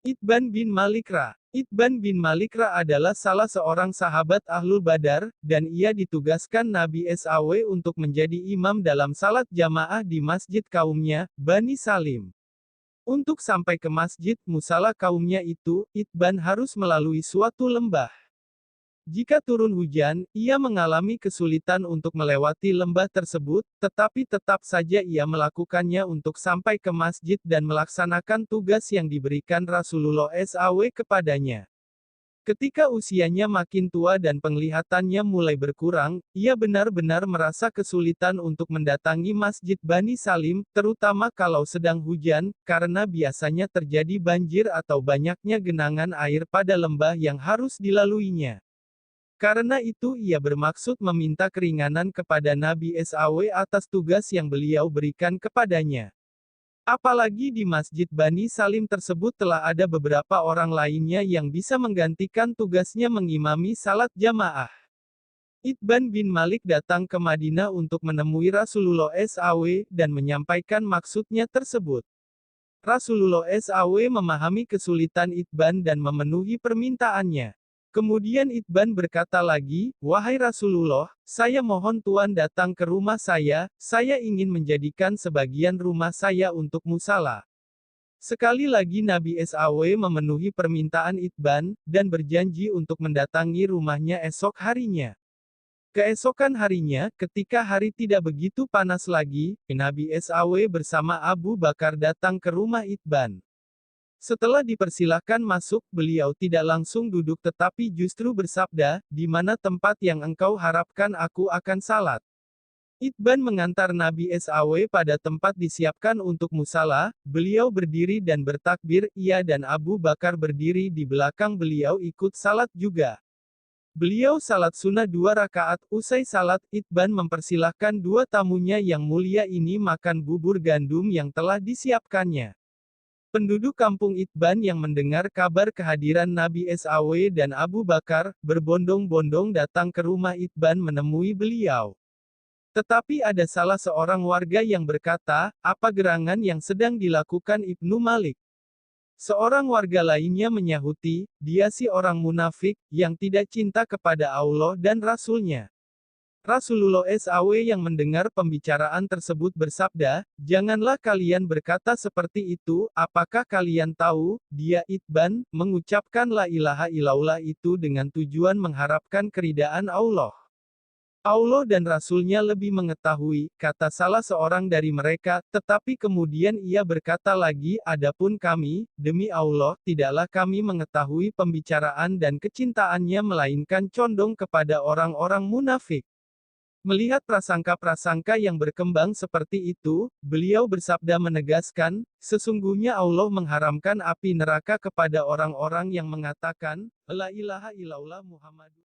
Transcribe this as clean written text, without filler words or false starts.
Itban bin Malikra. Itban bin Malikra adalah salah seorang sahabat Ahlul Badar, dan ia ditugaskan Nabi SAW untuk menjadi imam dalam salat jamaah di masjid kaumnya, Bani Salim. Untuk sampai ke masjid musala kaumnya itu, Itban harus melalui suatu lembah. Jika turun hujan, ia mengalami kesulitan untuk melewati lembah tersebut, tetapi tetap saja ia melakukannya untuk sampai ke masjid dan melaksanakan tugas yang diberikan Rasulullah SAW kepadanya. Ketika usianya makin tua dan penglihatannya mulai berkurang, ia benar-benar merasa kesulitan untuk mendatangi Masjid Bani Salim, terutama kalau sedang hujan, karena biasanya terjadi banjir atau banyaknya genangan air pada lembah yang harus dilaluinya. Karena itu ia bermaksud meminta keringanan kepada Nabi SAW atas tugas yang beliau berikan kepadanya. Apalagi di Masjid Bani Salim tersebut telah ada beberapa orang lainnya yang bisa menggantikan tugasnya mengimami salat jamaah. Itban bin Malik datang ke Madinah untuk menemui Rasulullah SAW dan menyampaikan maksudnya tersebut. Rasulullah SAW memahami kesulitan Itban dan memenuhi permintaannya. Kemudian Itban berkata lagi, "Wahai Rasulullah, saya mohon Tuan datang ke rumah saya ingin menjadikan sebagian rumah saya untuk musala." Sekali lagi Nabi SAW memenuhi permintaan Itban, dan berjanji untuk mendatangi rumahnya esok harinya. Keesokan harinya, ketika hari tidak begitu panas lagi, Nabi SAW bersama Abu Bakar datang ke rumah Itban. Setelah dipersilahkan masuk, beliau tidak langsung duduk tetapi justru bersabda, "Di mana tempat yang engkau harapkan aku akan salat?" Itban mengantar Nabi SAW pada tempat disiapkan untuk musala, beliau berdiri dan bertakbir, ia dan Abu Bakar berdiri di belakang beliau ikut salat juga. Beliau salat sunnah 2 rakaat, usai salat, Itban mempersilahkan dua tamunya yang mulia ini makan bubur gandum yang telah disiapkannya. Penduduk kampung Itban yang mendengar kabar kehadiran Nabi SAW dan Abu Bakar, berbondong-bondong datang ke rumah Itban menemui beliau. Tetapi ada salah seorang warga yang berkata, "Apa gerangan yang sedang dilakukan Ibnu Malik?" Seorang warga lainnya menyahuti, "Dia si orang munafik, yang tidak cinta kepada Allah dan Rasul-Nya." Rasulullah SAW yang mendengar pembicaraan tersebut bersabda, "Janganlah kalian berkata seperti itu, apakah kalian tahu, dia Itban, mengucapkan la ilaha illallah itu dengan tujuan mengharapkan keridaan Allah. Allah dan Rasul-Nya lebih mengetahui," kata salah seorang dari mereka, tetapi kemudian ia berkata lagi, "Adapun kami, demi Allah, tidaklah kami mengetahui pembicaraan dan kecintaannya melainkan condong kepada orang-orang munafik." Melihat prasangka-prasangka yang berkembang seperti itu, beliau bersabda menegaskan, "Sesungguhnya Allah mengharamkan api neraka kepada orang-orang yang mengatakan, La ilaha illallah Muhammad."